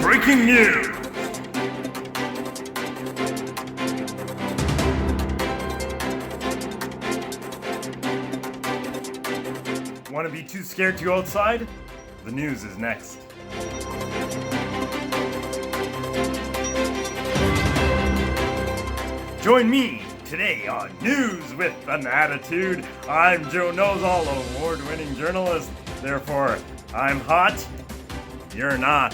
breaking news! Want to be too scared to go outside? The news is next. Join me today on News with an Attitude. I'm Joe Knows-All, award-winning journalist. Therefore, I'm hot, you're not.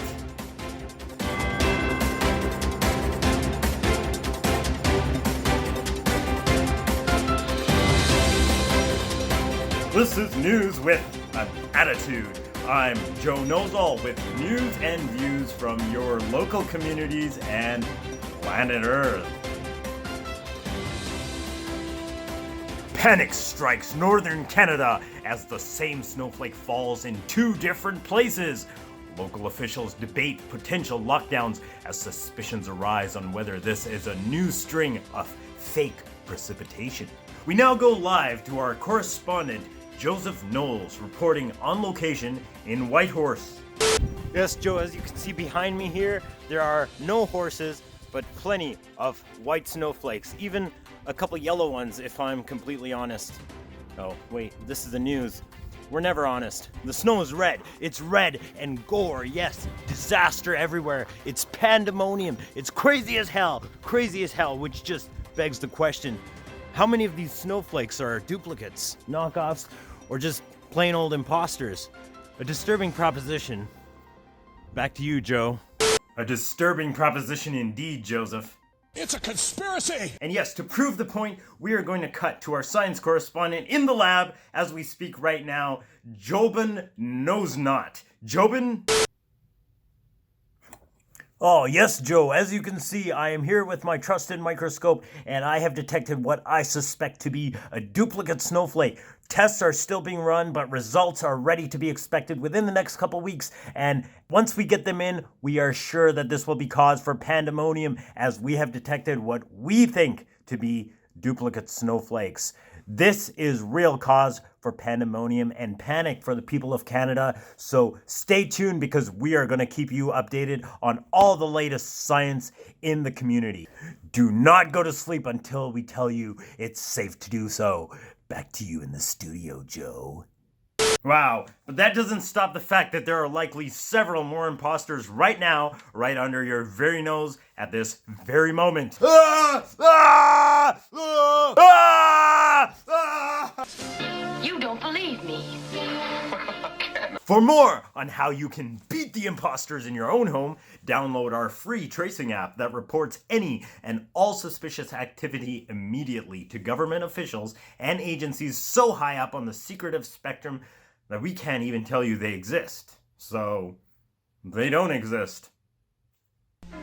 This is News with an Attitude. I'm Joe Knows-All with news and views from your local communities and planet Earth. Panic strikes northern Canada as the same snowflake falls in two different places. Local officials debate potential lockdowns as suspicions arise on whether this is a new string of fake precipitation. We now go live to our correspondent, Joseph Knowles, reporting on location in Whitehorse. Yes, Joe, as you can see behind me here, there are no horses, but plenty of white snowflakes, even a couple yellow ones, if I'm completely honest. Oh, wait, this is the news. We're never honest. The snow is red. It's red and gore, yes. Disaster everywhere. It's pandemonium. It's crazy as hell, which just begs the question, how many of these snowflakes are duplicates, knockoffs, or just plain old imposters? A disturbing proposition. Back to you, Joe. A disturbing proposition indeed, Joseph. It's a conspiracy! And yes, to prove the point, we are going to cut to our science correspondent in the lab as we speak right now, Jobin Knows Not. Jobin? Oh, yes, Joe. As you can see, I am here with my trusted microscope, and I have detected what I suspect to be a duplicate snowflake. Tests are still being run, but results are ready to be expected within the next couple weeks. And once we get them in, we are sure that this will be cause for pandemonium, as we have detected what we think to be duplicate snowflakes. This is real cause for pandemonium and panic for the people of Canada. So stay tuned, because we are going to keep you updated on all the latest science in the community. Do not go to sleep until we tell you it's safe to do so. Back to you in the studio, Joe. Wow, but that doesn't stop the fact that there are likely several more imposters right now, right under your very nose at this very moment. You don't believe me. For more on how you can beat the imposters in your own home, download our free tracing app that reports any and all suspicious activity immediately to government officials and agencies so high up on the secretive spectrum that we can't even tell you they exist. So, they don't exist.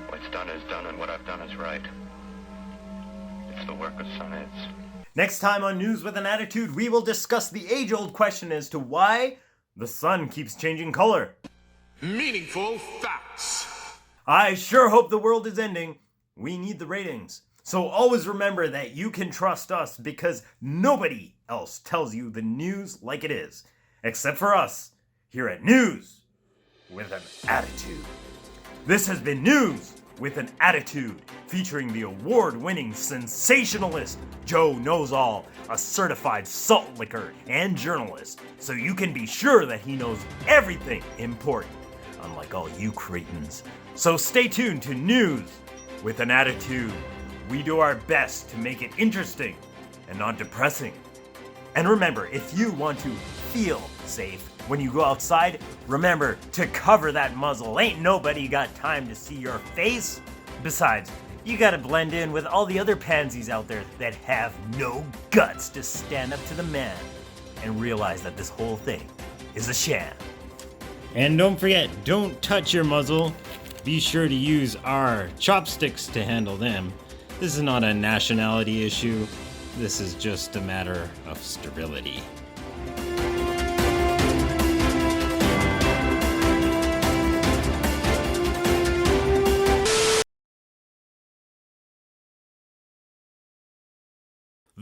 What's done is done, and what I've done is right. It's the work of science. Next time on News with an Attitude, we will discuss the age-old question as to why the sun keeps changing color. Meaningful facts. I sure hope the world is ending. We need the ratings. So always remember that you can trust us, because nobody else tells you the news like it is. Except for us, here at News with an Attitude. This has been News with an Attitude, featuring the award-winning sensationalist Joe Knows-All, a certified salt licker and journalist, so you can be sure that he knows everything important, unlike all you cretins. So stay tuned to News with an Attitude. We do our best to make it interesting and not depressing. And remember, if you want to feel safe when you go outside, remember to cover that muzzle. Ain't nobody got time to see your face. Besides, you gotta blend in with all the other pansies out there that have no guts to stand up to the man and realize that this whole thing is a sham. And don't forget, don't touch your muzzle. Be sure to use our chopsticks to handle them. This is not a nationality issue. This is just a matter of sterility.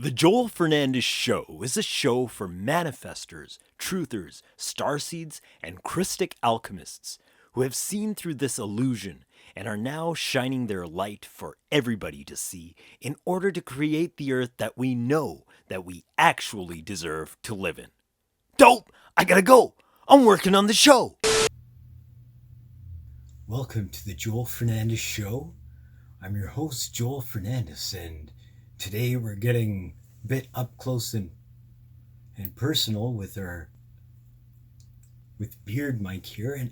The Joel Fernandes Show is a show for manifestors, truthers, starseeds, and Christic alchemists who have seen through this illusion and are now shining their light for everybody to see in order to create the earth that we know that we actually deserve to live in. Dope! I gotta go! I'm working on the show! Welcome to the Joel Fernandez Show. I'm your host, Joel Fernandez, and today we're getting a bit up close and personal with Beard Mike here, and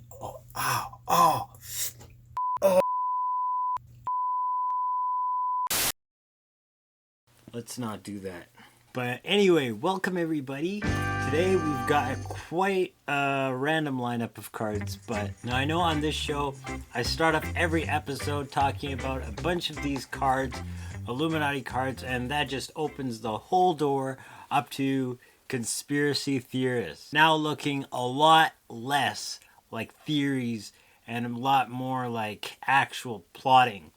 Let's not do that. But anyway, welcome everybody. Today we've got quite a random lineup of cards, but now I know on this show I start off every episode talking about a bunch of these cards, Illuminati cards, and that just opens the whole door up to conspiracy theorists. Now looking a lot less like theories and a lot more like actual plotting.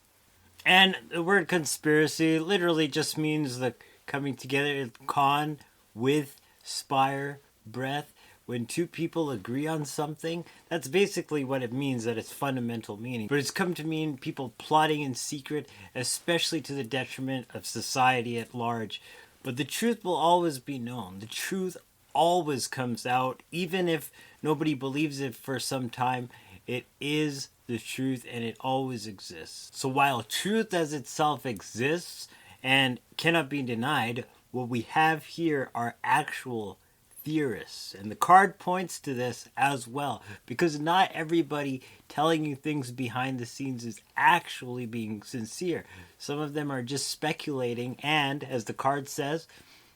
And the word conspiracy literally just means the coming together, con with spire, breath. When two people agree on something, that's basically what it means, that its fundamental meaning. But it's come to mean people plotting in secret, especially to the detriment of society at large. But the truth will always be known. The truth always comes out, even if nobody believes it for some time. It is the truth, and it always exists. So while truth as itself exists and cannot be denied, what we have here are actual theorists. And the card points to this as well, because not everybody telling you things behind the scenes is actually being sincere. Some of them are just speculating, and as the card says,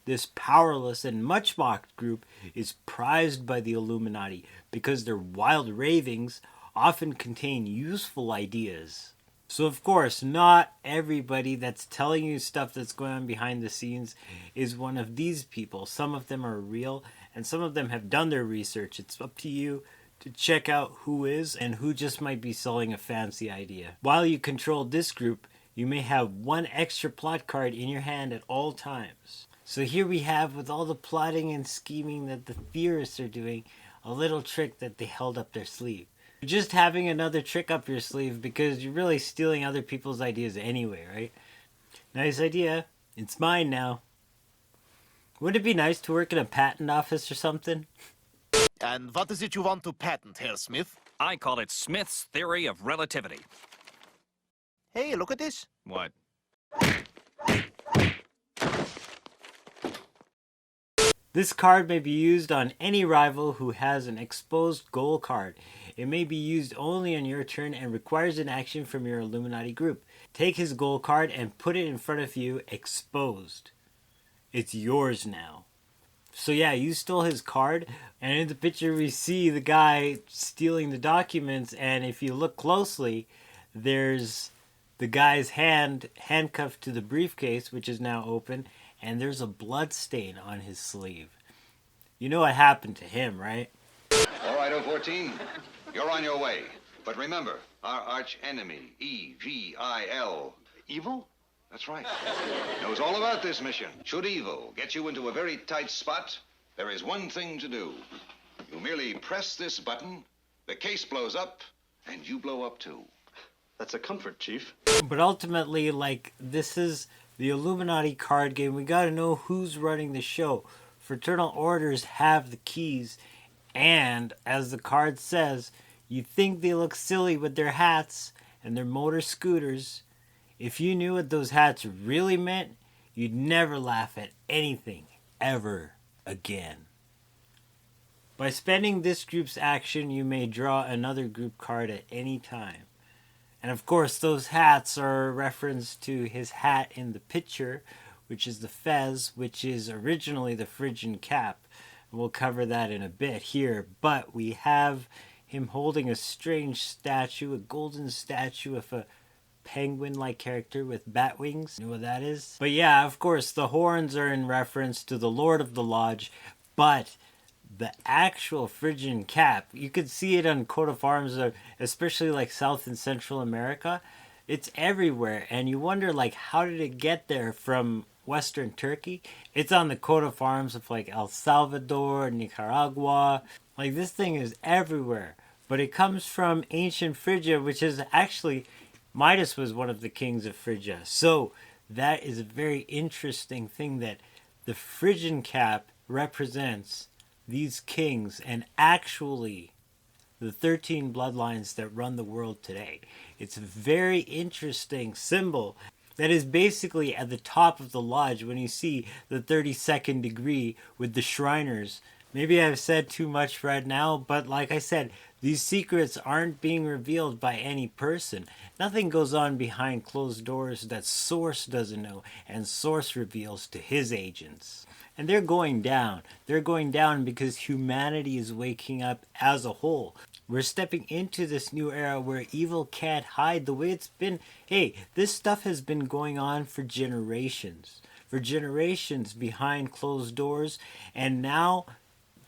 this powerless and much mocked group is prized by the Illuminati because their wild ravings often contain useful ideas. So of course, not everybody that's telling you stuff that's going on behind the scenes is one of these people. Some of them are real, and some of them have done their research. It's up to you to check out who is and who just might be selling a fancy idea. While you control this group, you may have one extra plot card in your hand at all times. So here we have, with all the plotting and scheming that the theorists are doing, a little trick that they held up their sleeve. Just having another trick up your sleeve because you're really stealing other people's ideas anyway, right? Nice idea. It's mine now. Wouldn't it be nice to work in a patent office or something? And what is it you want to patent, Herr Smith? I call it Smith's theory of relativity. Hey, look at this. What? This card may be used on any rival who has an exposed goal card. It may be used only on your turn and requires an action from your Illuminati group. Take his goal card and put it in front of you exposed. It's yours now. So yeah, you stole his card, and in the picture we see the guy stealing the documents, and if you look closely, there's the guy's hand handcuffed to the briefcase, which is now open, and there's a blood stain on his sleeve. You know what happened to him, right? All right, 014, you're on your way. But remember, our arch enemy, E-V-I-L. Evil? That's right. Knows all about this mission. Should evil get you into a very tight spot, there is one thing to do. You merely press this button, the case blows up, and you blow up too. That's a comfort, Chief. But ultimately, like, this is the Illuminati card game. We gotta know who's running the show. Fraternal orders have the keys, and as the card says, you think they look silly with their hats and their motor scooters. If you knew what those hats really meant, you'd never laugh at anything ever again. By spending this group's action, you may draw another group card at any time. And of course, those hats are a reference to his hat in the picture, which is the fez, which is originally the Phrygian cap. And we'll cover that in a bit here. But we have him holding a strange statue, a golden statue of a penguin-like character with bat wings. You know what that is? But yeah, of course, the horns are in reference to the Lord of the Lodge, but the actual Phrygian cap, you could see it on coat of arms, especially like South and Central America. It's everywhere, and you wonder, like, how did it get there from Western Turkey? It's on the coat of arms of like El Salvador, Nicaragua. Like, this thing is everywhere. but it comes from ancient Phrygia, which is actually, Midas was one of the kings of Phrygia. So that is a very interesting thing, that the Phrygian cap represents these kings and actually the 13 bloodlines that run the world today. It's a very interesting symbol that is basically at the top of the lodge when you see the 32nd degree with the Shriners. Maybe I've said too much right now, but like I said, these secrets aren't being revealed by any person. Nothing goes on behind closed doors that Source doesn't know, and Source reveals to his agents. And they're going down. They're going down because humanity is waking up as a whole. We're stepping into this new era where evil can't hide the way it's been. Hey, this stuff has been going on for generations. For generations behind closed doors, and now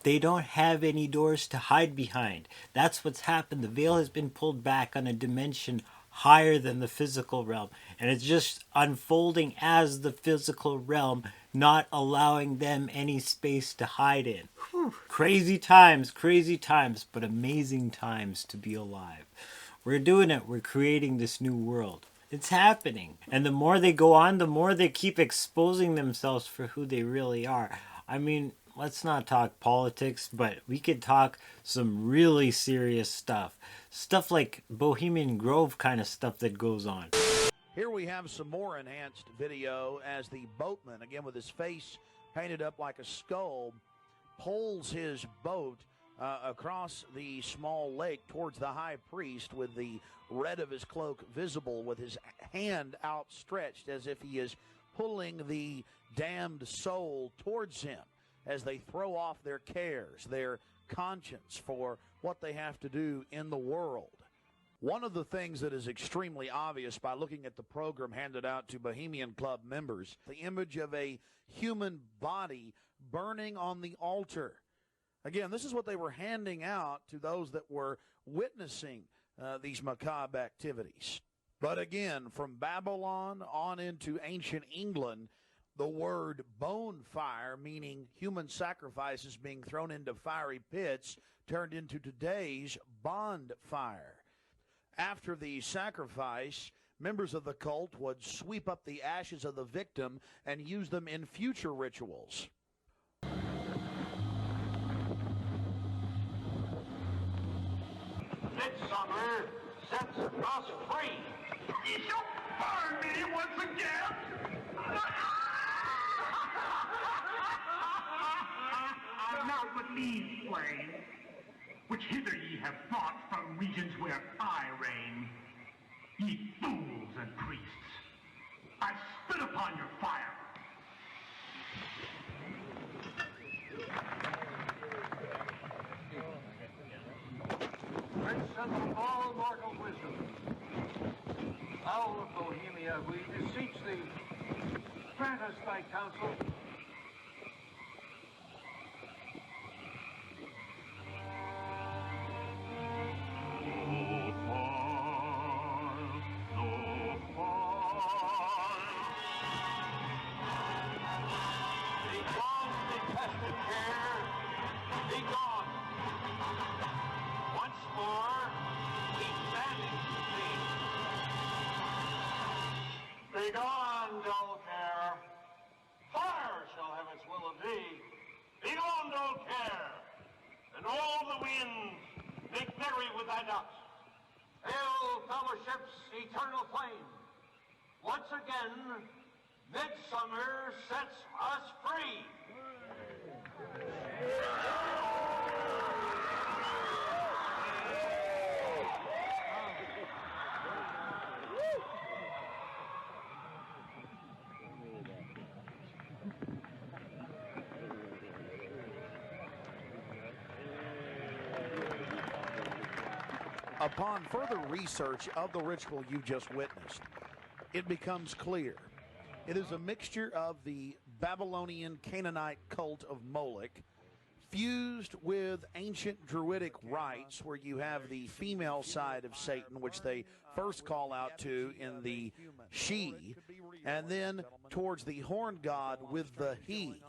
they don't have any doors to hide behind. That's what's happened. The veil has been pulled back on a dimension higher than the physical realm, and it's just unfolding as the physical realm, not allowing them any space to hide in. Whew. Crazy times, but amazing times to be alive. We're doing it. We're creating this new world. It's happening. And the more they go on, the more they keep exposing themselves for who they really are. I mean, let's not talk politics, but we could talk some really serious stuff. Stuff like Bohemian Grove kind of stuff that goes on. Here we have some more enhanced video as the boatman, again with his face painted up like a skull, pulls his boat across the small lake towards the high priest with the red of his cloak visible, with his hand outstretched as if he is pulling the damned soul towards him as they throw off their cares, their conscience for what they have to do in the world. One of the things that is extremely obvious by looking at the program handed out to Bohemian Club members, the image of a human body burning on the altar. Again, this is what they were handing out to those that were witnessing these macabre activities. But again, from Babylon on into ancient England, the word bone fire, meaning human sacrifices being thrown into fiery pits, turned into today's bonfire. After the sacrifice, members of the cult would sweep up the ashes of the victim and use them in future rituals. Midsummer sets us free. You burn me once again. Now but me explain, which hither ye have brought from regions where I reign. Ye fools and priests, I spit upon your fire. Prince of all mortal wisdom, owl of Bohemia, we beseech thee, grant us thy counsel. Begone, dull care. Fire shall have its will of thee. Begone, dull care. And all the winds make merry with thy dust. Hail, fellowship's eternal flame. Once again, midsummer sets us free. Upon further research of the ritual you just witnessed, it becomes clear. It is a mixture of the Babylonian Canaanite cult of Moloch fused with ancient Druidic rites, where you have the female side of Satan, which they first call out to in the she, and then towards the horn god with the he,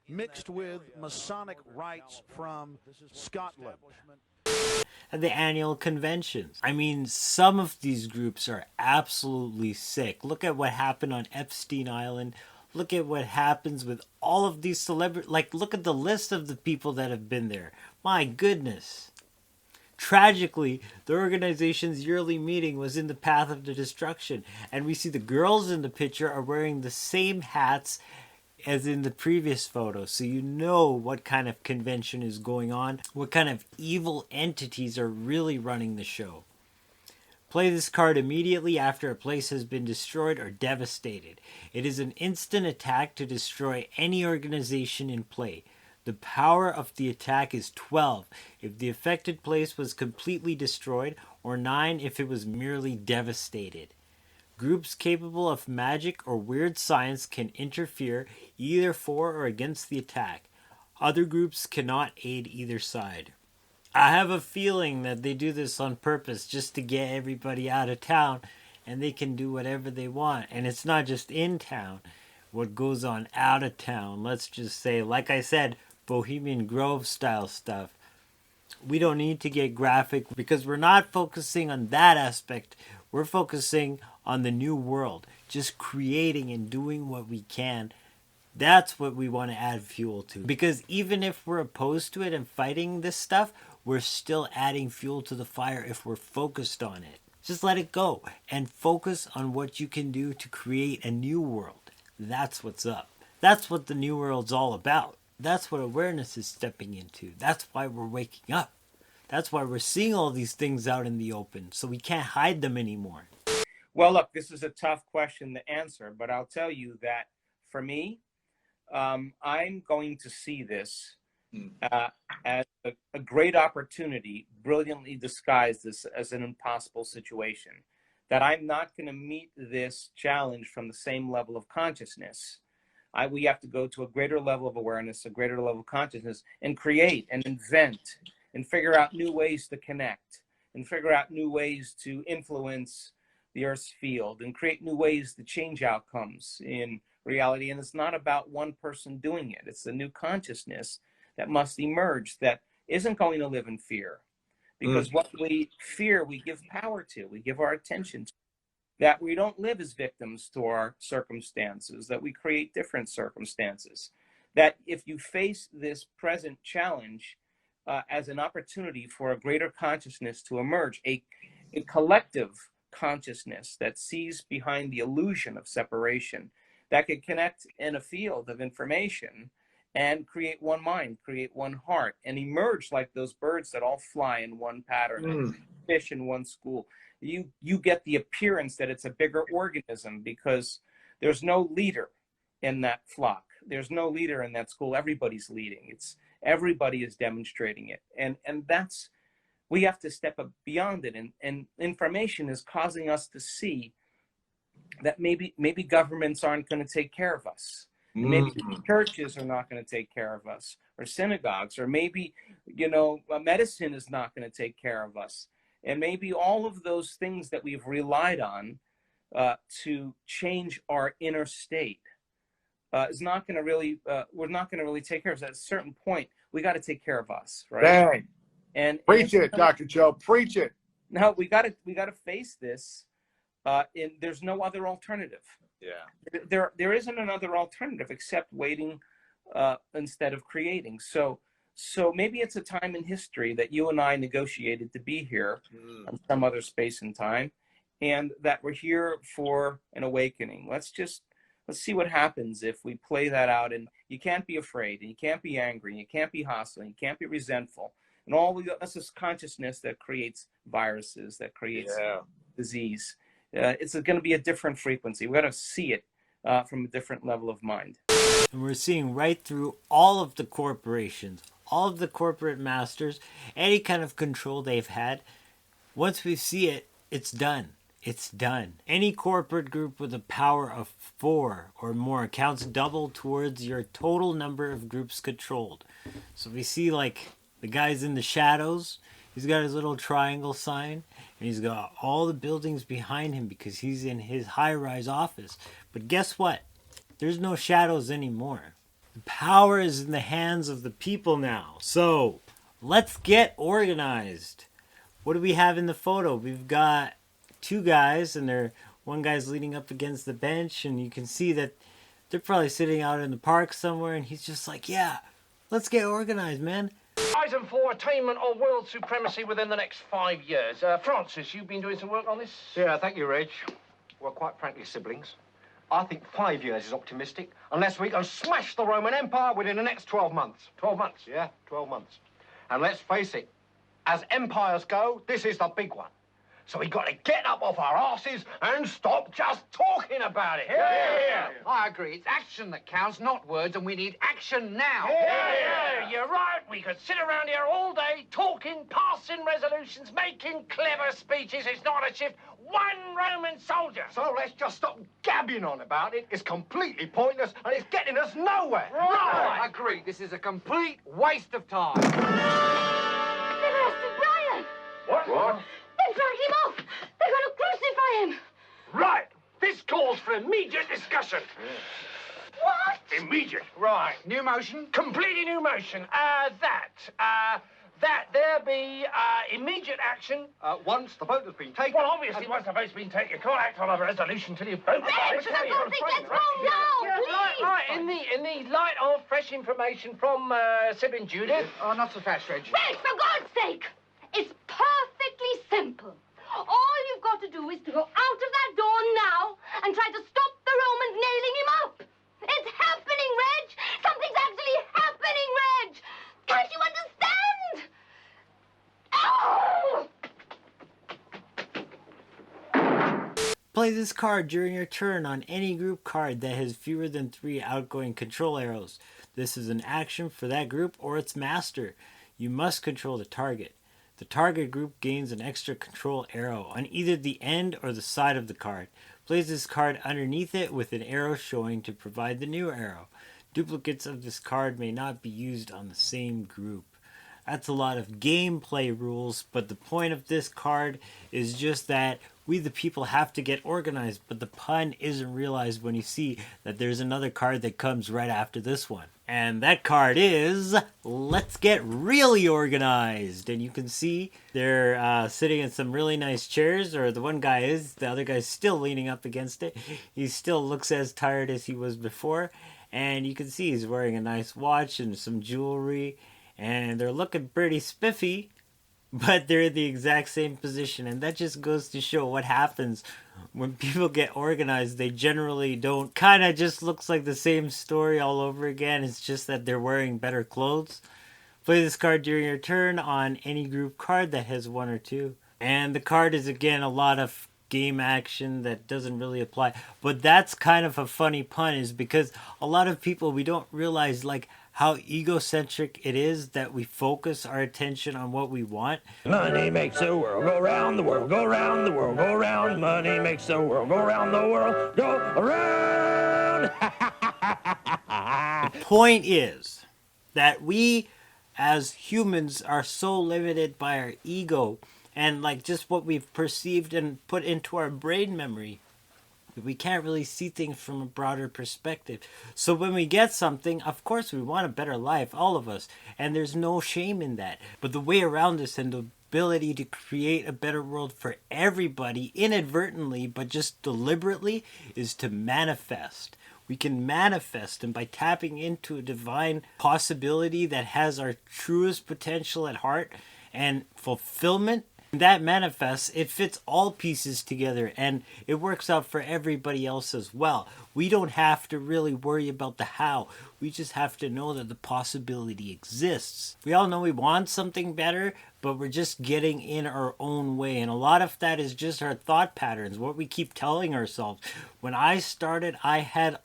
mixed with Masonic rites from Scotland. at the annual conventions. I mean, some of these groups are absolutely sick. Look at what happened on Epstein Island. Look at what happens with all of these celebrities. Like, look at the list of the people that have been there. My goodness. Tragically, the organization's yearly meeting was in the path of the destruction, and we see the girls in the picture are wearing the same hats as in the previous photo, so you know what kind of convention is going on, what kind of evil entities are really running the show. Play this card immediately after a place has been destroyed or devastated. It is an instant attack to destroy any organization in play. The power of the attack is 12 if the affected place was completely destroyed, or 9 if it was merely devastated. Groups capable of magic or weird science can interfere either for or against the attack. Other groups cannot aid either side. I have a feeling that they do this on purpose just to get everybody out of town, and they can do whatever they want. And it's not just in town. What goes on out of town, let's just say, like I said, Bohemian Grove style stuff. We don't need to get graphic because we're not focusing on that aspect. We're focusing on the new world, just creating and doing what we can. That's what we want to add fuel to. Because even if we're opposed to it and fighting this stuff, we're still adding fuel to the fire if we're focused on it. Just let it go and focus on what you can do to create a new world. That's what's up. That's what the new world's all about. That's what awareness is stepping into. That's why we're waking up. That's why we're seeing all these things out in the open, so we can't hide them anymore. Well, look, this is a tough question to answer, but I'll tell you that for me, I'm going to see this as a great opportunity, brilliantly disguised as an impossible situation. That I'm not going to meet this challenge from the same level of consciousness. We have to go to a greater level of awareness, a greater level of consciousness, and create and invent and figure out new ways to connect and figure out new ways to influence the Earth's field and create new ways to change outcomes in reality. And it's not about one person doing it. It's a new consciousness that must emerge that isn't going to live in fear. Because what we fear, we give power to, we give our attention to. That we don't live as victims to our circumstances, that we create different circumstances. That if you face this present challenge as an opportunity for a greater consciousness to emerge, a collective consciousness that sees behind the illusion of separation, that could connect in a field of information and create one mind, create one heart, and emerge like those birds that all fly in one pattern and fish in one school. You get the appearance that it's a bigger organism because there's no leader in that flock. There's no leader in that school. Everybody's leading. Everybody is demonstrating it. And that's, we have to step up beyond it. And information is causing us to see that maybe governments aren't going to take care of us. Maybe churches are not going to take care of us, or synagogues, or maybe, medicine is not going to take care of us. And maybe all of those things that we've relied on to change our inner state is not going to really, we're not going to really take care of us. At a certain point, we got to take care of us, right? Dang. And preach it, Dr. Joe, preach it. No, we got to face this. There's no other alternative. Yeah. There isn't another alternative except waiting instead of creating. So maybe it's a time in history that you and I negotiated to be here in some other space and time, and that we're here for an awakening. Let's see what happens if we play that out. And you can't be afraid, and you can't be angry, and you can't be hostile, and you can't be resentful. And that's this consciousness that creates viruses, that creates disease. It's going to be a different frequency. We've got to see it from a different level of mind. And we're seeing right through all of the corporations, all of the corporate masters, any kind of control they've had. Once we see it, it's done. It's done. Any corporate group with a power of 4 or more counts double towards your total number of groups controlled. So we see like the guys in the shadows. He's got his little triangle sign, and he's got all the buildings behind him because he's in his high-rise office. But guess what? There's no shadows anymore. The power is in the hands of the people now. So let's get organized. what do we have in the photo? We've got two guys, and one guy's leaning up against the bench, and you can see that they're probably sitting out in the park somewhere, and he's just like, yeah, let's get organized, man. Item 4, attainment of world supremacy within the next 5 years. Francis, you've been doing some work on this? Yeah, thank you, Reg. Well, quite frankly, siblings, I think 5 years is optimistic, unless we can smash the Roman Empire within the next 12 months. 12 months? Yeah, 12 months. And let's face it, as empires go, this is the big one. So we got to get up off our asses and stop just talking about it. Yeah. I agree. It's action that counts, not words, and we need action now. Yeah, you're right. We could sit around here all day talking, passing resolutions, making clever speeches. It's not a shift. One Roman soldier. So let's just stop gabbing on about it. It's completely pointless, and it's getting us nowhere. Right. I agree. This is a complete waste of time. They've arrested Brian. What? They've dragged him off. They're going to crucify him. Right. This calls for immediate discussion. What? Immediate. Right. New motion? Completely new motion. That there be immediate action. Once the vote has been taken. Well, obviously, once the vote's been taken, you can't act on a resolution till you vote. Reg, for God's sake, let's go now, please. Right, in the light of fresh information from Sib and Judith. Oh, not so fast, Reg. Reg, for God's sake. It's perfectly simple. All you've got to do is to go out of that door now and try to stop the Romans nailing him up. It's happening, Reg. Something's actually happening, Reg. Can't you understand? Oh! Play this card during your turn on any group card that has fewer than 3 outgoing control arrows. This is an action for that group or its master. You must control the target. The target group gains an extra control arrow on either the end or the side of the card. Place this card underneath it with an arrow showing to provide the new arrow. Duplicates of this card may not be used on the same group. That's a lot of gameplay rules, but the point of this card is just that we the people have to get organized, but the pun isn't realized when you see that there's another card that comes right after this one. And that card is Let's Get Really Organized. And you can see they're sitting in some really nice chairs, or the one guy is, the other guy's still leaning up against it. He still looks as tired as he was before. And you can see he's wearing a nice watch and some jewelry. And they're looking pretty spiffy, but they're in the exact same position. And that just goes to show what happens when people get organized. They generally don't. Kind of just looks like the same story all over again. It's just that they're wearing better clothes. Play this card during your turn on any group card that has 1 or 2. And the card is, again, a lot of game action that doesn't really apply. But that's kind of a funny pun, is because a lot of people, we don't realize like how egocentric it is that we focus our attention on what we want. Money makes the world go round, the world go round, the world go round. Money makes the world go round, the world go around. The point is that we as humans are so limited by our ego and like just what we've perceived and put into our brain memory, we can't really see things from a broader perspective. So when we get something, of course we want a better life, all of us, and there's no shame in that. But the way around this and the ability to create a better world for everybody inadvertently, but just deliberately, is to manifest. We can manifest, and by tapping into a divine possibility that has our truest potential at heart and fulfillment, that manifests, it fits all pieces together, and it works out for everybody else as well. We don't have to really worry about the how. We just have to know that the possibility exists. We all know we want something better, but we're just getting in our own way. And a lot of that is just our thought patterns, what we keep telling ourselves. When I started, I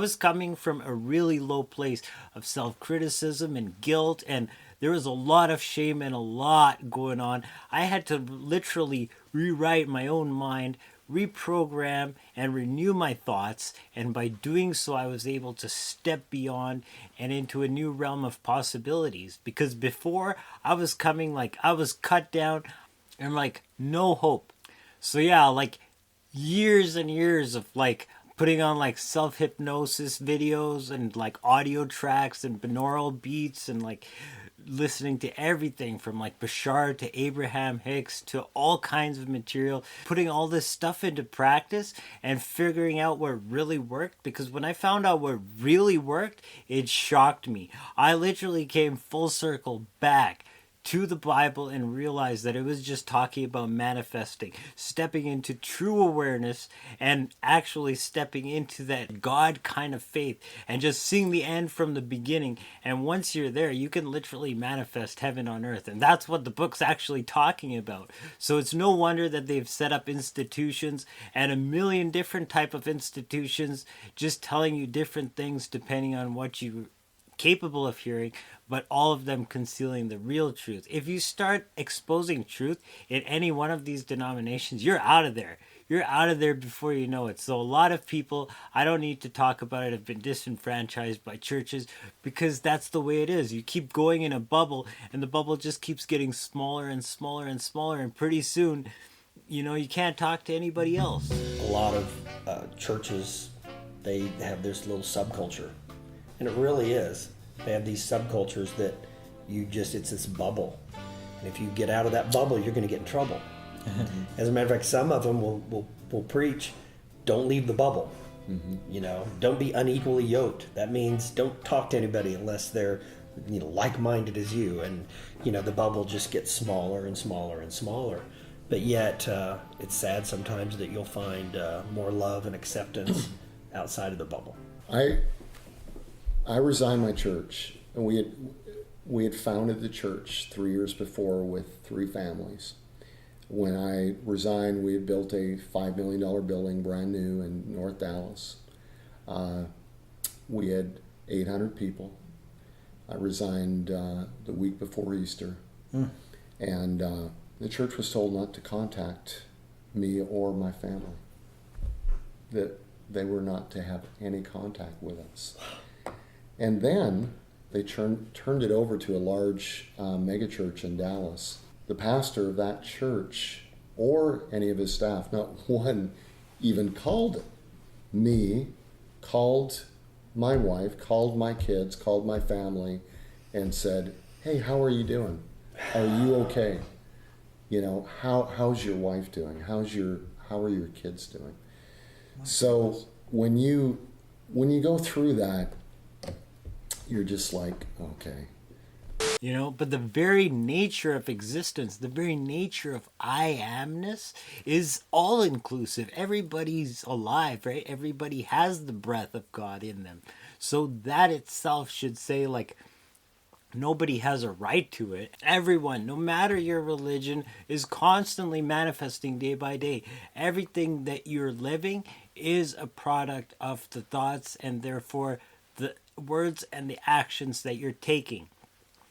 was coming from a really low place of self-criticism and guilt, and there was a lot of shame and a lot going on. I had to literally rewrite my own mind, reprogram and renew my thoughts, and by doing so I was able to step beyond and into a new realm of possibilities. Because before, I was coming like I was cut down and like no hope. So yeah, like years and years of like putting on like self-hypnosis videos and like audio tracks and binaural beats and like listening to everything from like Bashar to Abraham Hicks to all kinds of material, putting all this stuff into practice and figuring out what really worked. Because when I found out what really worked, it shocked me. I literally came full circle back to the Bible and realized that it was just talking about manifesting, stepping into true awareness and actually stepping into that God kind of faith and just seeing the end from the beginning. And once you're there, you can literally manifest heaven on earth. And that's what the book's actually talking about. So it's no wonder that they've set up institutions and a million different type of institutions just telling you different things depending on what you capable of hearing, but all of them concealing the real truth. If you start exposing truth in any one of these denominations, you're out of there. You're out of there before you know it. So a lot of people, I don't need to talk about it, have been disenfranchised by churches because that's the way it is. You keep going in a bubble and the bubble just keeps getting smaller and smaller and smaller, and pretty soon, you know, you can't talk to anybody else. A lot of churches, they have this little subculture. And it really is. They have these subcultures that it's this bubble. And if you get out of that bubble, you're going to get in trouble. As a matter of fact, some of them will preach, don't leave the bubble. You know, don't be unequally yoked. That means don't talk to anybody unless they're, you know, like-minded as you. And, you know, the bubble just gets smaller and smaller and smaller. But yet, it's sad sometimes that you'll find more love and acceptance outside of the bubble. I resigned my church, and we had founded the church 3 years before with 3 families. When I resigned, we had built a $5 million building, brand new, in North Dallas. We had 800 people. I resigned the week before Easter, and the church was told not to contact me or my family, that they were not to have any contact with us. And then they turned it over to a large megachurch in Dallas. The pastor of that church or any of his staff, not one, even called me, called my wife, called my kids, called my family, and said, "Hey, how are you doing? Are you okay? You know, how's your wife doing? How are your kids doing?" So when you go through that, you're just like, okay. You know, but the very nature of existence, the very nature of I amness is all inclusive. Everybody's alive, right? Everybody has the breath of God in them. So that itself should say, like, nobody has a right to it. Everyone, no matter your religion, is constantly manifesting day by day. Everything that you're living is a product of the thoughts and therefore the words and the actions that you're taking.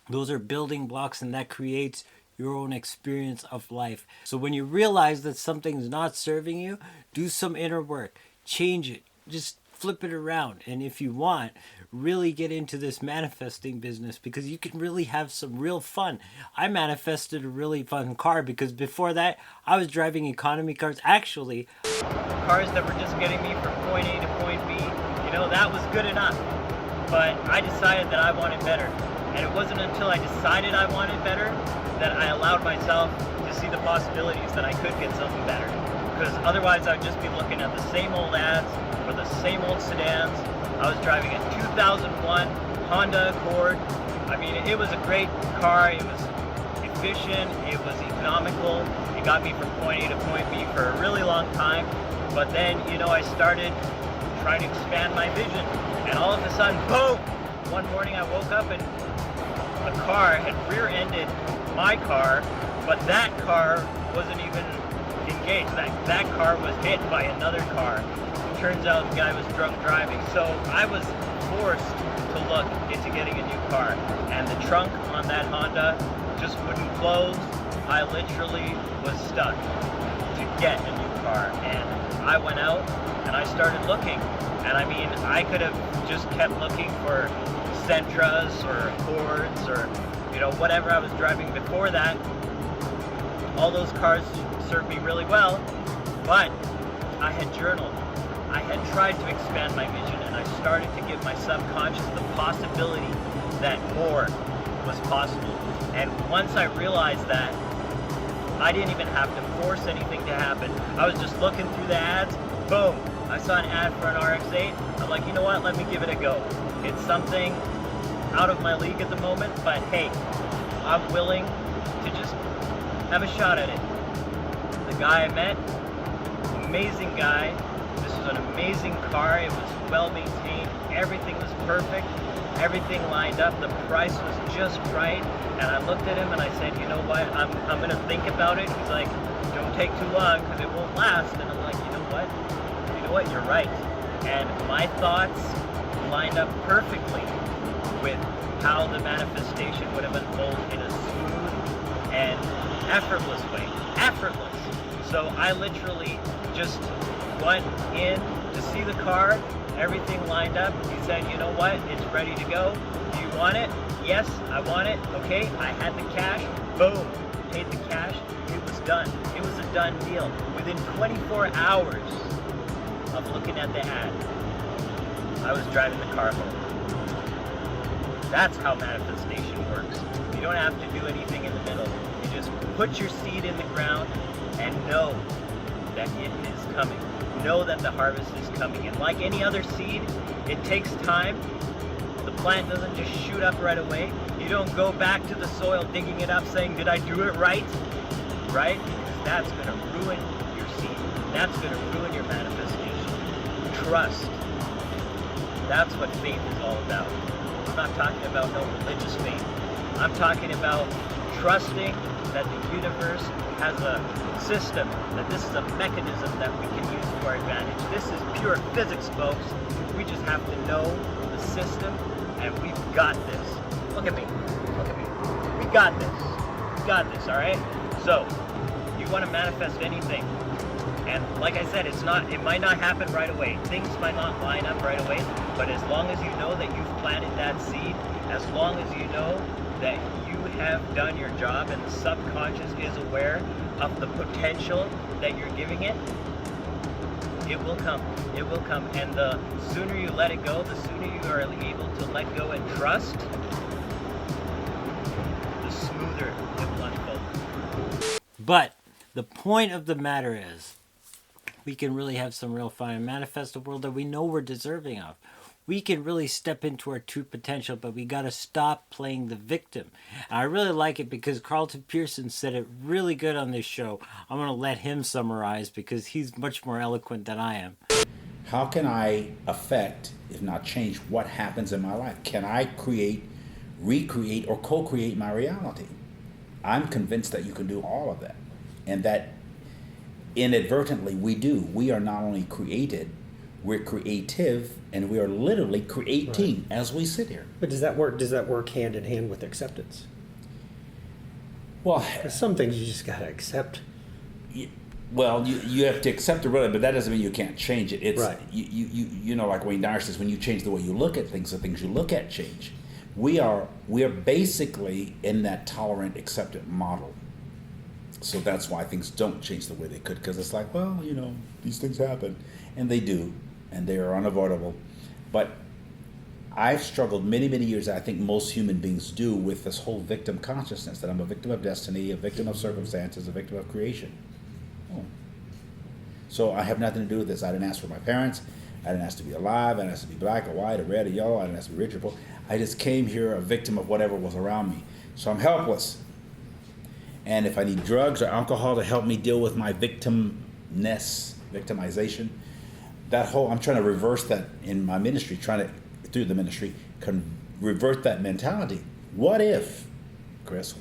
Those are building blocks, and that creates your own experience of life. So when you realize that something's not serving you, do some inner work, change it, just flip it around. And if you want, really get into this manifesting business, because you can really have some real fun. I manifested a really fun car because before that I was driving economy cars, actually cars that were just getting me from point A to point B. You know, that was good enough. But I decided that I wanted better. And it wasn't until I decided I wanted better that I allowed myself to see the possibilities that I could get something better. Because otherwise I would just be looking at the same old ads for the same old sedans. I was driving a 2001 Honda Accord. I mean, it was a great car. It was efficient. It was economical. It got me from point A to point B for a really long time. But then, you know, I started trying to expand my vision. And all of a sudden, boom! One morning I woke up and a car had rear-ended my car, but that car wasn't even engaged. That car was hit by another car. It turns out the guy was drunk driving. So I was forced to look into getting a new car. And the trunk on that Honda just wouldn't close. I literally was stuck to get a new car. And I went out and I started looking. And I mean, I could have just kept looking for Sentras or Accords or, you know, whatever I was driving before that. All those cars served me really well, but I had journaled. I had tried to expand my vision, and I started to give my subconscious the possibility that more was possible. And once I realized that, I didn't even have to force anything to happen. I was just looking through the ads, boom, I saw an ad for an RX-8. I'm like, you know what, let me give it a go. It's something out of my league at the moment, but hey, I'm willing to just have a shot at it. The guy I met, amazing guy. This was an amazing car. It was well maintained. Everything was perfect. Everything lined up. The price was just right. And I looked at him and I said, you know what? I'm going to think about it. He's like, don't take too long because it won't last. And I'm like, you know what? You know what? You're right. And my thoughts lined up perfectly with how the manifestation would have unfolded in a smooth and effortless way. Effortless. So I literally just went in to see the car. Everything lined up. He said, you know what? It's ready to go. Do you want it? Yes, I want it. Okay, I had the cash. Boom. Paid the cash. It was done. It was a done deal. Within 24 hours of looking at the ad, I was driving the car home. That's how manifestation works. You don't have to do anything in the middle. You just put your seed in the ground and know that it is coming. Know that the harvest is coming. And like any other seed, it takes time. The plant doesn't just shoot up right away. You don't go back to the soil digging it up saying, did I do it right? Right? Because that's going to ruin your seed. That's going to ruin your manifestation. Trust. That's what faith is all about. I'm not talking about no religious faith. I'm talking about trusting that the universe has a system, that this is a mechanism that we can use to our advantage. This is pure physics, folks. We just have to know the system, and we've got this. Look at me. Look at me. We got this. We got this, all right? So, you want to manifest anything. And like I said, it might not happen right away. Things might not line up right away, but as long as you know that you've planted that seed, as long as you know that you have done your job and the subconscious is aware of the potential that you're giving it, it will come. It will come. And the sooner you let it go, the sooner you are able to let go and trust, the smoother it will unfold. But the point of the matter is, we can really have some real fun and manifest a world that we know we're deserving of. We can really step into our true potential, but we got to stop playing the victim. And I really like it because Carlton Pearson said it really good on this show. I'm going to let him summarize because he's much more eloquent than I am. How can I affect, if not change, what happens in my life? Can I create, recreate, or co-create my reality? I'm convinced that you can do all of that. And that inadvertently we do. We are not only created, we're creative, and we are literally creating as we sit here. But does that work hand in hand with acceptance? Well, some things you just gotta accept. Well, you have to accept the reality, but that doesn't mean you can't change it. It's right. You know, like Wayne Dyer says, when you change the way you look at things, the things you look at change. We are basically in that tolerant, acceptant model. So that's why things don't change the way they could, because it's like, well, you know, these things happen, and they do, and they are unavoidable. But I've struggled many, many years, I think most human beings do, with this whole victim consciousness, that I'm a victim of destiny, a victim of circumstances, a victim of creation. Oh. So I have nothing to do with this. I didn't ask for my parents. I didn't ask to be alive. I didn't ask to be black or white or red or yellow. I didn't ask to be rich or poor. I just came here a victim of whatever was around me. So I'm helpless. And if I need drugs or alcohol to help me deal with my victimization, I'm trying to reverse that in my ministry, through the ministry, revert that mentality. What if, Chris,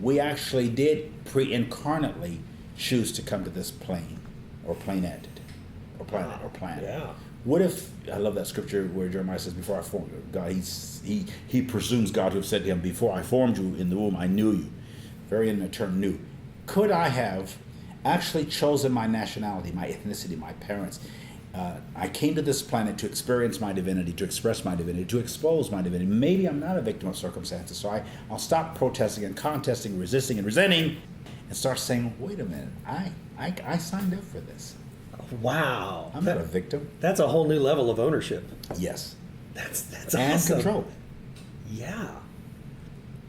we actually did pre-incarnately choose to come to this plane, or planet, or planet, or planet? Yeah. What if, I love that scripture where Jeremiah says, before I formed you, God, he presumes God to have said to him, before I formed you in the womb, I knew you. Very in the term knew. Could I have actually chosen my nationality, my ethnicity, my parents? I came to this planet to experience my divinity, to express my divinity, to expose my divinity. Maybe I'm not a victim of circumstances, so I'll stop protesting and contesting, resisting and resenting, and start saying, wait a minute, I signed up for this. Wow. I'm not a victim. That's a whole new level of ownership. Yes. That's and awesome. Control. Yeah.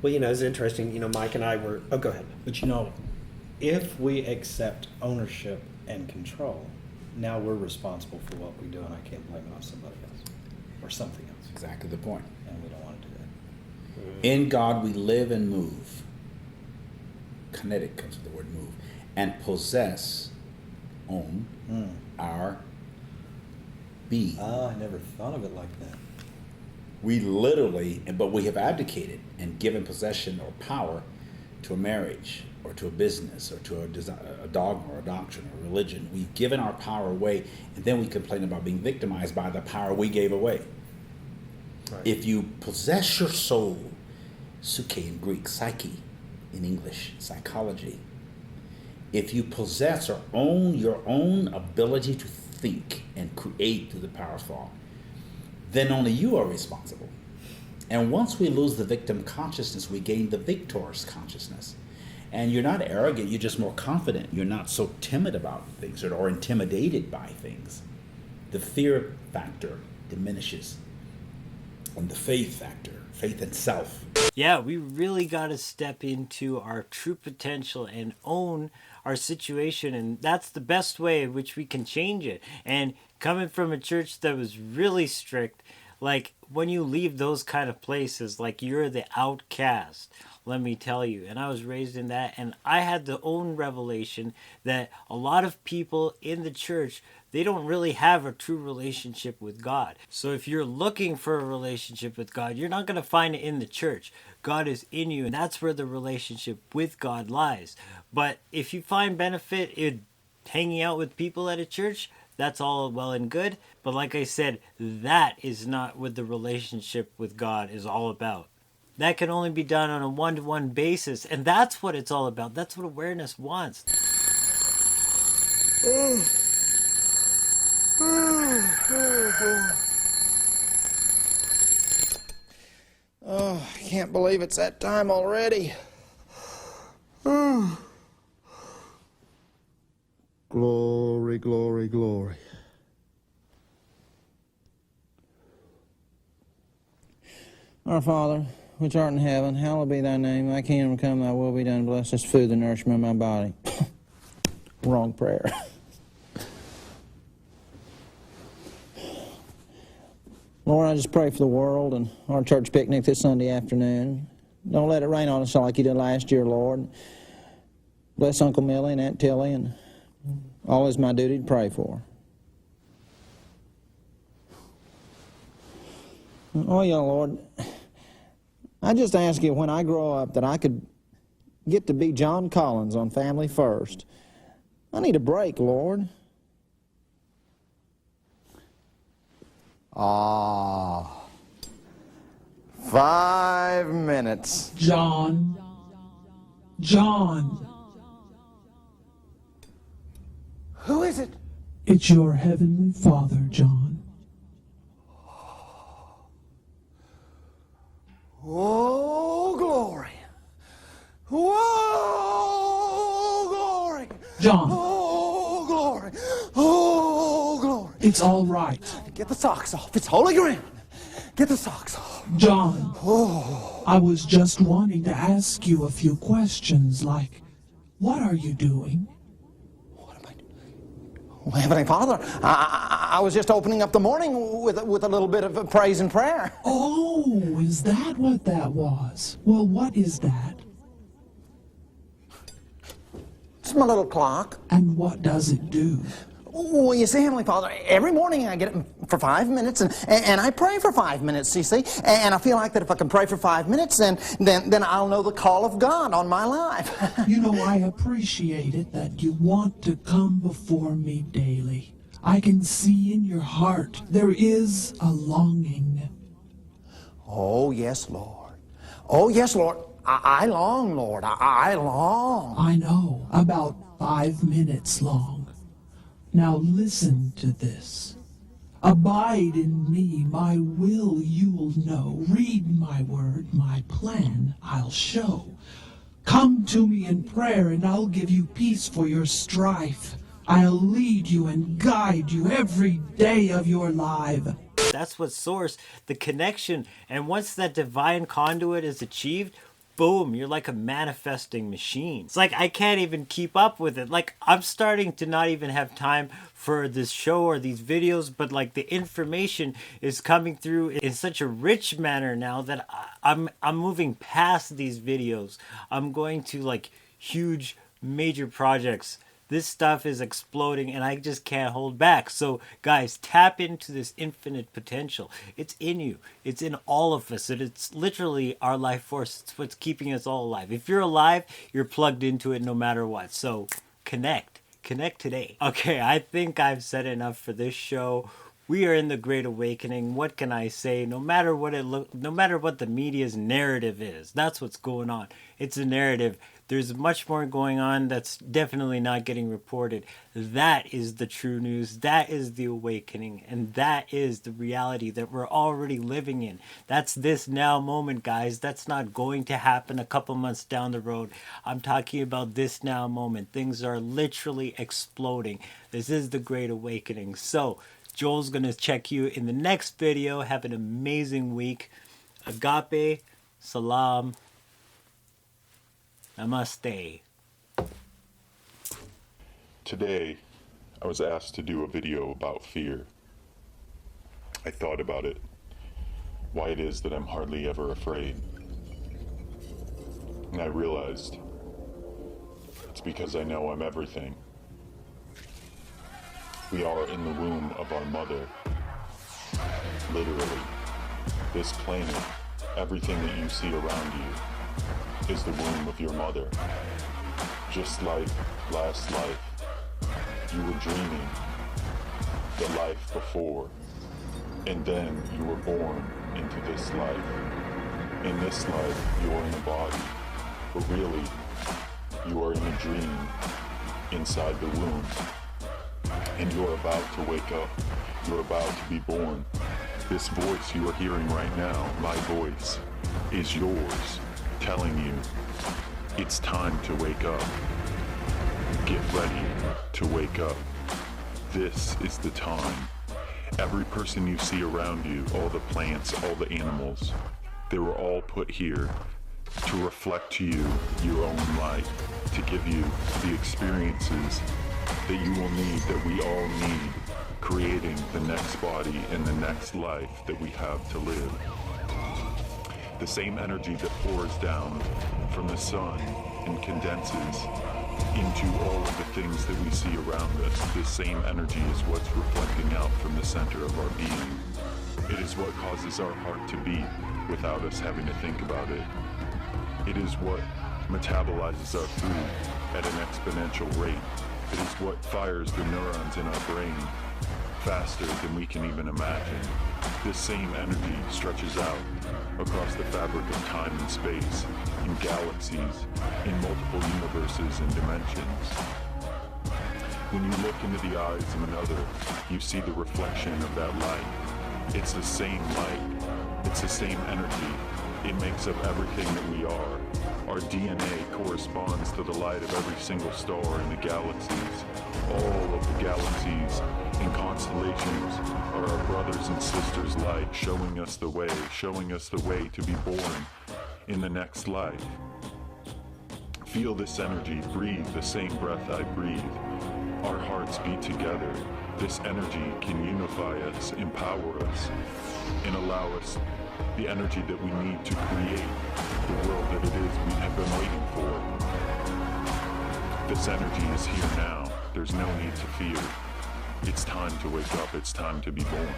Well, it's interesting. Mike and I were. Oh, go ahead. But if we accept ownership and control, now we're responsible for what we do, and I can't blame it on somebody else or something else. Exactly the point. And we don't want to do that. In God we live and move. Kinetic comes with the word move. And possess, own, our being. I never thought of it like that. We literally, but we have abdicated and given possession or power to a marriage or to a business or to a dogma or a doctrine or religion. We've given our power away, and then we complain about being victimized by the power we gave away. Right. If you possess your soul, psyche in Greek, psyche in English, psychology. If you possess or own your own ability to think and create through the power of thought, then only you are responsible. And once we lose the victim consciousness, we gain the victor's consciousness. And you're not arrogant, you're just more confident. You're not so timid about things or intimidated by things. The fear factor diminishes. And the faith factor, faith in self. Yeah, we really got to step into our true potential and own our situation, and that's the best way in which we can change it. And coming from a church that was really strict, like when you leave those kind of places, like you're the outcast, let me tell you. And I was raised in that, and I had the own revelation that a lot of people in the church, they don't really have a true relationship with God. So if you're looking for a relationship with God, you're not going to find it in the church. God is in you, and that's where the relationship with God lies. But if you find benefit in hanging out with people at a church, that's all well and good. But like I said, that is not what the relationship with God is all about. That can only be done on a one-to-one basis, and that's what it's all about. That's what awareness wants. Oh, I can't believe it's that time already. Glory, glory, glory. Our Father, which art in heaven, hallowed be thy name. Thy kingdom come, thy will be done. Bless this food, the nourishment of my body. Wrong prayer. Lord, I just pray for the world and our church picnic this Sunday afternoon. Don't let it rain on us like you did last year, Lord. Bless Uncle Millie and Aunt Tilly, and always my duty to pray for. Oh, yeah, Lord. I just ask you when I grow up that I could get to be John Collins on Family First. I need a break, Lord. 5 minutes. John. Who is it? It's your heavenly Father, John. Oh, glory. Whoa, glory. John. Oh, glory. Oh, glory. It's all right. Get the socks off. It's holy ground. Get the socks off. John. Oh. I was just wanting to ask you a few questions, like, what are you doing? Well, Heavenly Father, I was just opening up the morning with a little bit of praise and prayer. Oh, is that what that was? Well, what is that? It's my little clock. And what does it do? Well, you see, Heavenly Father, every morning I get it for 5 minutes, and I pray for 5 minutes, you see. And I feel like that if I can pray for 5 minutes, then I'll know the call of God on my life. You know, I appreciate it that you want to come before me daily. I can see in your heart there is a longing. Oh, yes, Lord. Oh, yes, Lord. I long, Lord. I long. I know, about 5 minutes long. Now listen to this. Abide in me, my will you'll know. Read my word, my plan I'll show. Come to me in prayer and I'll give you peace for your strife. I'll lead you and guide you every day of your life. That's what source, the connection, and once that divine conduit is achieved, boom, you're like a manifesting machine. It's like I can't even keep up with it. Like I'm starting to not even have time for this show or these videos, but like the information is coming through in such a rich manner now that I'm moving past these videos. I'm going to like huge major projects. This stuff is exploding and I just can't hold back. So guys, tap into this infinite potential. It's in you. It's in all of us. It's literally our life force. It's what's keeping us all alive. If you're alive, you're plugged into it no matter what. So connect. Connect today. Okay, I think I've said enough for this show. We are in the Great Awakening. What can I say? No matter what no matter what the media's narrative is, that's what's going on. It's a narrative. There's much more going on that's definitely not getting reported. That is the true news. That is the awakening. And that is the reality that we're already living in. That's this now moment, guys. That's not going to happen a couple months down the road. I'm talking about this now moment. Things are literally exploding. This is the Great Awakening. So, Joel's going to check you in the next video. Have an amazing week. Agape, salaam, namaste. Today, I was asked to do a video about fear. I thought about it, why it is that I'm hardly ever afraid. And I realized it's because I know I'm everything. We are in the womb of our mother. Literally. This planet, everything that you see around you, is the womb of your mother. Just like last life, you were dreaming the life before, and then you were born into this life. In this life, you are in a body, but really, you are in a dream inside the womb. And you're about to wake up. You're about to be born. This voice you are hearing right now, my voice, is yours, telling you it's time to wake up. Get ready to wake up. This is the time. Every person you see around you, all the plants, all the animals, they were all put here to reflect to you your own light, to give you the experiences that you will need, that we all need, creating the next body and the next life that we have to live. The same energy that pours down from the sun and condenses into all of the things that we see around us, this same energy is what's reflecting out from the center of our being. It is what causes our heart to beat without us having to think about it. It is what metabolizes our food at an exponential rate. It is what fires the neurons in our brain faster than we can even imagine. This same energy stretches out across the fabric of time and space, in galaxies, in multiple universes and dimensions. When you look into the eyes of another, you see the reflection of that light. It's the same light. It's the same energy. It makes up everything that we are. Our DNA corresponds to the light of every single star in the galaxies. All of the galaxies and constellations are our brothers and sisters' light, showing us the way to be born in the next life. Feel this energy, breathe the same breath I breathe. Our hearts beat together. This energy can unify us, empower us, and allow us the energy that we need to create the world that it is we have been waiting for. This energy is here now. There's no need to fear. It's time to wake up. It's time to be born.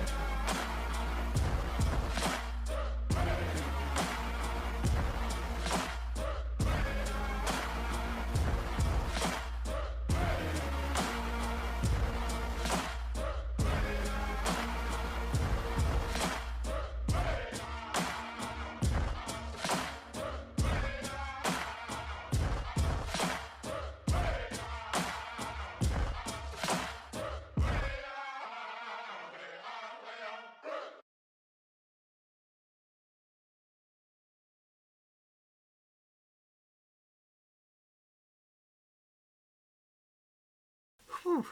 Whew.